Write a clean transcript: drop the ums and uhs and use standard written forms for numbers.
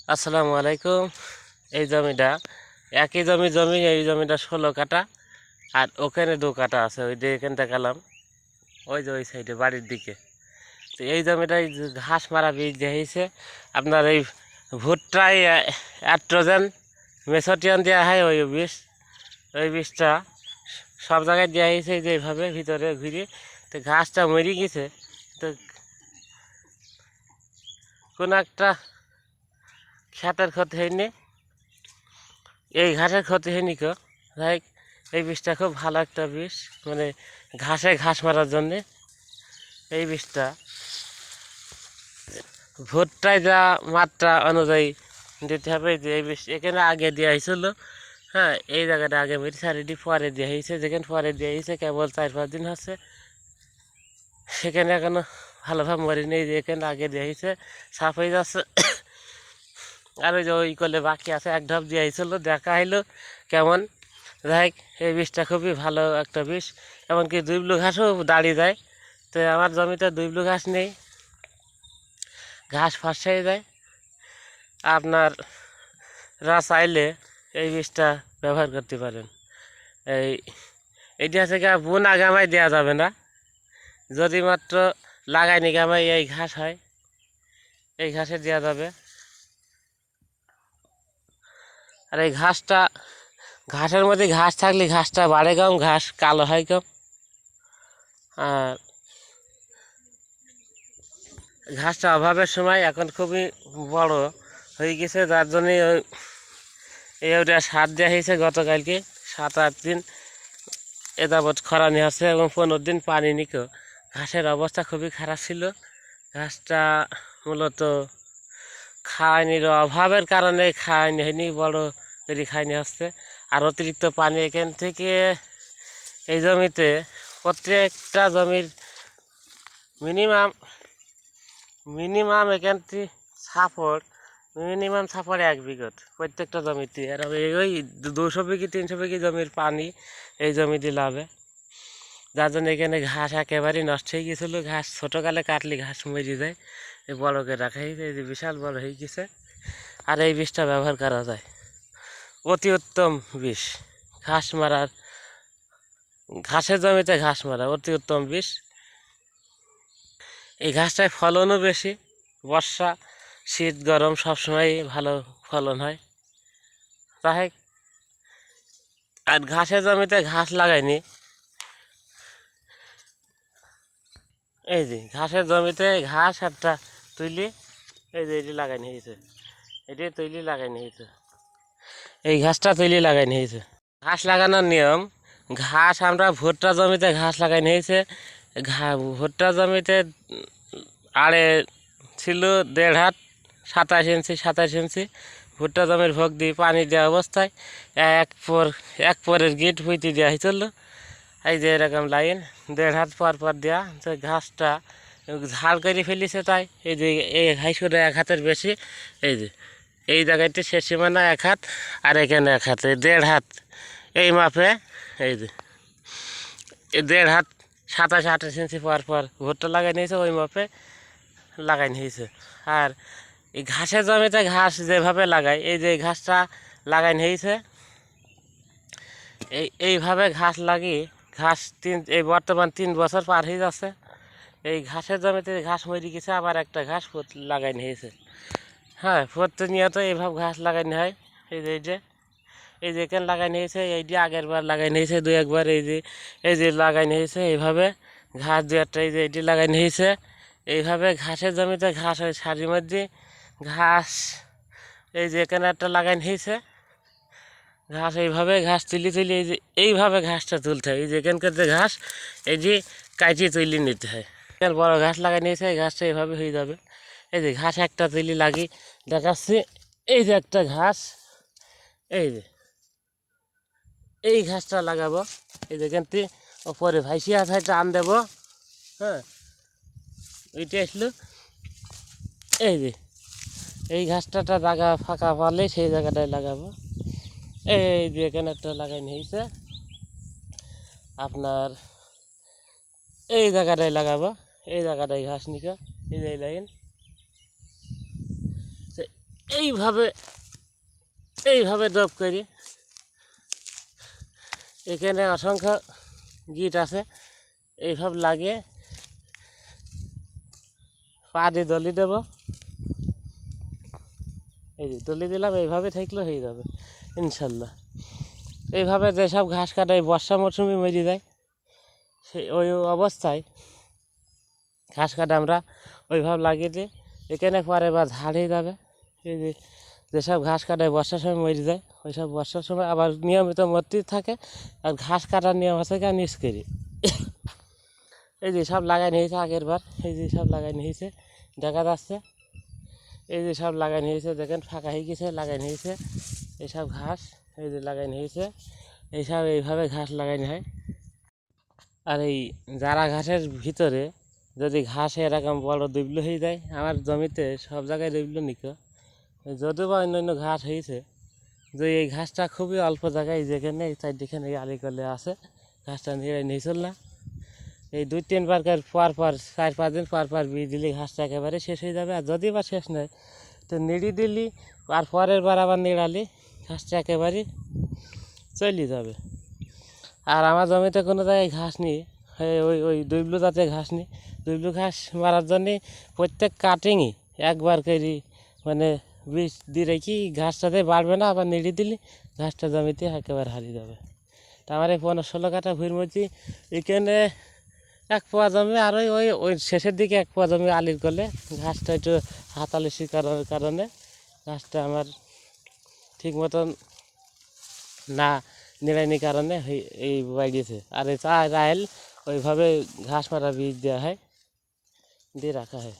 আসসালামু আলাইকুম। এই জমিটা একই জমি এই জমিটা 16 কাঠা, আর ওখানে 2 কাঠা আছে। ওই যে এখান থেকে গেলাম, ওই যে ওই সাইডে বাড়ির দিকে। তো এই জমিটায় যে ঘাস মারা বীজ দিয়েছে আপনার এই ভুট্টায় অ্যাট্রোজেন মেসোটিয়ান দেওয়া হয়। ওই বীজটা সব জায়গায় দেওয়া হয়েছে যেভাবে ভিতরে ঘুরে। তো ঘাসটা মরে গেছে। তো কোনো একটা ক্ষেতের ক্ষতি হয়নি, এই ঘাসের ক্ষতি হয়নি কেউ। তাই এই বীজটা খুব ভালো একটা বীজ, মানে ঘাস মারার জন্যে এই বীজটা ভুট্টায় যা মাত্রা অনুযায়ী দিতে হবে। যে এই বীজ এখানে আগে দেওয়া হয়েছিল, হ্যাঁ, এই জায়গাটা আগে মেরিসারিটি পরে দেওয়া হয়েছে। যেখানে পরে দেওয়া হয়েছে কেবল 4-5 দিন হচ্ছে, সেখানে এখনো ভালোভাবে মরিনি। যে এখানে আগে দেওয়া হয়েছে সাফ হয়ে যাচ্ছে। আর ওই যে ওই করলে বাকি আছে, এক ঢপ দেওয়া হয়েছিল, দেখা হইলো কেমন। যাই হোক, এই বীজটা খুবই ভালো একটা বীজ। এমনকি দুইব্লু ঘাসও দাঁড়িয়ে যায়। তো আমার জমিতে দুইব্লু ঘাস নেই, ঘাস ফাঁসাই যায়। আপনারা চাইলে এই বীজটা ব্যবহার করতে পারেন। এইটা থেকে বোন আগামাই দেওয়া যাবে না, যদি মাত্র লাগাইনি গামাই এই ঘাস হয়, এই ঘাসে দেওয়া যাবে। আর এই ঘাসের মধ্যে ঘাস থাকলে ঘাসটা বাড়ে কম, ঘাস কালো হয় কম। আর ঘাসটা অভাবের সময় এখন খুবই বড় হয়ে গেছে, যার জন্যে ওটা সার দেওয়া হয়েছে গতকালকে। 7-8 দিন এ যাবৎ খরানি আছে এবং 15 দিন পানি নিকো। ঘাসের অবস্থা খুবই খারাপ ছিল। ঘাসটা মূলত খাওয়ানির অভাবের কারণে খাওয়ানি হয়নি, বড় করে খাওয়ানি হচ্ছে। আর অতিরিক্ত পানি এখান থেকে এই জমিতে, প্রত্যেকটা জমির মিনিমাম মিনিমাম এখান থেকে সাপোর্ট মিনিমাম সাপোর্ট 1 বিঘত প্রত্যেকটা জমিতে। আর ওই 200 বিঘি 300 বিঘি জমির পানি এই জমিতে লাভে, যার জন্য এখানে ঘাস একেবারেই নষ্ট হয়ে গেছিলো। ঘাস ছোটোকালে কাটলে ঘাস মরে যায়, এই বড়কে রাখা হয়েছে, এই যে বিশাল বড় হয়ে গেছে। আর এই বিষটা ব্যবহার করা যায়, অতি উত্তম বিষ। ঘাস মারার, ঘাসের জমিতে ঘাস মারা অতি উত্তম বিষ। এই ঘাসটায় ফলনও বেশি, বর্ষা শীত গরম সবসময় ভালো ফলন হয়। তাই আর ঘাসের জমিতে ঘাস লাগাইনি, এই যে ঘাসের জমিতে ঘাস একটা তুলি, এই যে এটি লাগাই নিয়েছে, এটি তৈলি লাগাই নিয়েছে, এই ঘাসটা তৈলি লাগাই নিয়েছে। ঘাস লাগানোর নিয়ম, ঘাস আমরা ভুট্টা জমিতে ঘাস লাগাই নিয়েছে। ভুট্টা জমিতে আড়ে ছিল 1.5 হাত, 27 ইঞ্চি ভুট্টা জমির ভোগ দিয়ে পানি দেওয়া অবস্থায় এক পরের গিট হইতে দেওয়া হয়েছিল। এই যে এরকম লাইন 1.5 হাত পর পর দেওয়া, যে ঘাসটা ঝাড় করে ফেলিছে। তাই এই যে এই হাই করে 1 হাতের বেশি, এই যে এই জায়গাতে শেষ সীমানা 1 হাত, আর এখানে 1 হাত, 1.5 হাত এই মাপে। এই যে 1.5 হাত 27-28 ইঞ্চি পর পর ভুট্টা লাগাই নিয়েছে, ওই মাপে লাগাই নিয়েছে। আর এই ঘাসের জমিতে ঘাস যেভাবে লাগায়, এই যে ঘাসটা লাগাই নিয়েছে, এইভাবে ঘাস লাগিয়ে এই বর্তমান 3 বছর পার হয়ে যাচ্ছে। এই ঘাসের জমিতে ঘাস মরে গেছে, আবার একটা ঘাস লাগাই নিয়েছে। হ্যাঁ, প্রতিনিয়ত এইভাবে ঘাস লাগানো হয়। এই যে এখানে লাগাই নিয়েছে, এই যে আগের বার লাগাই নিয়েছে 2-1 বার, এই যে লাগাই নিয়েছে এইভাবে ঘাস 2-1টা, এই যে এটি লাগাই নিয়েছে। এইভাবে ঘাসের জমিতে ঘাস হয় সারির মধ্যে ঘাস, এই যে এখানে একটা লাগাই নিয়েছে ঘাস। এইভাবে ঘাস তুলি এই যে এইভাবে ঘাসটা তুলতে হয়। এই যে এখানকার যে ঘাস, এই যে কাটিয়ে তুলি নিতে হয়। এখানে বড় ঘাস লাগাই নিয়েছে, এই ঘাসটা এইভাবে হয়ে যাবে। এই যে ঘাস একটা তুলি লাগিয়ে দেখাচ্ছি, এই যে একটা ঘাস, এই যে এই ঘাসটা লাগাবো। এই যে এখান থেকে ওপরে ভাইসিয়া আছে টান দেবো, হ্যাঁ, ওইটা আসলো। এই যে এই ঘাসটা জায়গা ফাঁকা পারলে সেই জায়গাটায় লাগাবো। এই যে এখানে একটা লাগাই নিয়েছে আপনার, এই জায়গাটায় লাগাবো, এই জায়গাটায় ঘাস নিকা, এই যে লাইন, এইভাবে এইভাবে ডব করি। এখানে অসংখ্য গিট আছে, এইভাবে লাগিয়ে পা দিয়ে দলি দেবো। এই যে দলি দিলাম, এইভাবে থাকলে হয়ে যাবে ইনশাল্লাহ। এইভাবে যেসব ঘাস কাটা এই বর্ষা মৌসুমে মরে যায়, সেই ওই অবস্থায় ঘাস কাটা আমরা ওইভাবে লাগিয়ে দিই। এখানে পরে বা ঝাড়িয়ে যাবে। এই যে যেসব ঘাস কাটায় বর্ষার সময় মরে যায়, ওই সব বর্ষার সময় আবার নিয়মিত মরতেই থাকে। আর ঘাস কাটার নিয়ম আছে কেন নিচ করি। এই যে সব লাগাই নিয়েছে আগের বার, এই যে সব লাগাই নিয়েছে দেখা যাচ্ছে। এই যে সব লাগাই নিয়েছে, দেখেন ফাঁকা হয়ে গেছে, লাগাই নিয়েছে এইসব ঘাস। এই যে লাগাই নিয়েছে এইসব, এইভাবে ঘাস লাগাইনি হয়। আর এই যারা ঘাসের ভিতরে যদি ঘাস এরকম বড় দুবলো হয়ে যায়, আমার জমিতে সব জায়গায় দুবলো নিকো, যদিও বা অন্য অন্য ঘাস হয়েছে, যে এই ঘাসটা খুবই অল্প জায়গায়, যেখানে এই চারদিখানে আলি করলে আছে, ঘাসটা নিয়ে চল না। এই 2-3 বার পর পর 4-5 দিন পর পর বীজ দিলে ঘাসটা একেবারে শেষ হয়ে যাবে। আর যদি বা শেষ নয় তো নিড়ি দিলি, আর পরের বার আবার নিড়ালি, ঘাসটা একেবারে চলে যাবে। আর আমার জমিতে কোনো জায়গায় ঘাস নেই, ওই ওই দুইব্লু জাতের ঘাস নেই। দুইব্লু ঘাস মারার জন্যে প্রত্যেক কাটিংই একবার করি, মানে বীজ দিলে কি ঘাসটাতে বাড়বে না, আবার নিড়ি দিলি ঘাসটা জমিতে একেবারে হারিয়ে যাবে। তা আমার এই 15-16 কাঠা ভুঁইর মধ্যে এখানে 1 পোয়া জমি, আর ওই ওই ওই শেষের দিকে 1 পোয়া জমি আলির করলে ঘাসটা একটু হাতালিশি করার কারণে ঘাসটা আমার ঠিক মতন না নিড়াইনি কারণে এই বাইরেছে। আর এই রাহেল ওইভাবে ঘাস মারা বীজ দেওয়া হয়, দিয়ে রাখা হয়।